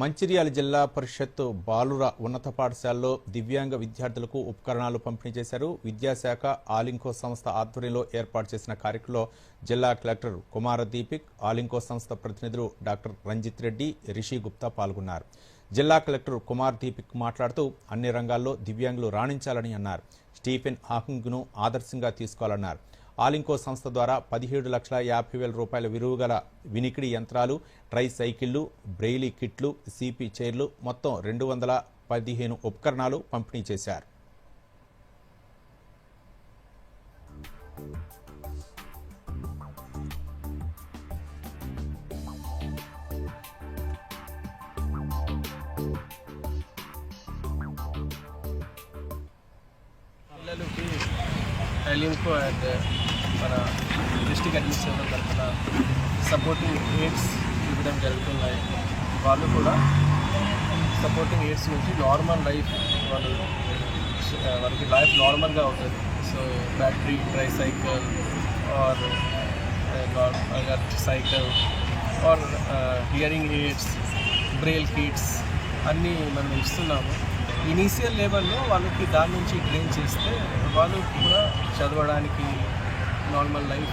మంచిర్యాల జిల్లా పరిషత్ బాలుర ఉన్నత పాఠశాలలో దివ్యాంగ విద్యార్థులకు ఉపకరణాలు పంపిణీ చేశారు. విద్యాశాఖ ఆలింకో సంస్థ ఆధ్వర్యంలో ఏర్పాటు చేసిన కార్యక్రమంలో జిల్లా కలెక్టర్ కుమార దీపిక్, ఆలింకో సంస్థ ప్రతినిధులు డాక్టర్ రంజిత్ రెడ్డి, రిషి గుప్తా పాల్గొన్నారు. జిల్లా కలెక్టర్ కుమార్ దీపిక్ మాట్లాడుతూ అన్ని రంగాల్లో దివ్యాంగులు రాణించాలని అన్నారు. స్టీఫెన్ హాకింగ్ను ఆదర్శంగా తీసుకోవాలన్నారు. ఆలింకో సంస్థ ద్వారా 17,50,000 రూపాయల విలువ గల వినికిడి యంత్రాలు, ట్రై సైకిళ్లు, బ్రెయిలీ కిట్లు, సిపి చైర్లు మొత్తం 215 ఉపకరణాలు పంపిణీ చేశారు. ఆలింకో అండ్ మన డిస్ట్రిక్ట్ అడ్మినిస్ట్రేషన్ తరఫున సపోర్టింగ్ ఎయిడ్స్ ఇవ్వడం జరుగుతున్నాయి. వాళ్ళు కూడా సపోర్టింగ్ ఎయిడ్స్ నుంచి నార్మల్ లైఫ్ వాళ్ళకి లైఫ్ నార్మల్గా అవుతుంది. So battery tricycle or cycle or hearing aids, Braille kits అన్నీ మనం ఇస్తున్నాము. ఇనీషియల్ లెవెల్లో వాళ్ళకి దాని నుంచి ట్రైన్ చేస్తే వాళ్ళు కూడా చదవడానికి నార్మల్ లైఫ్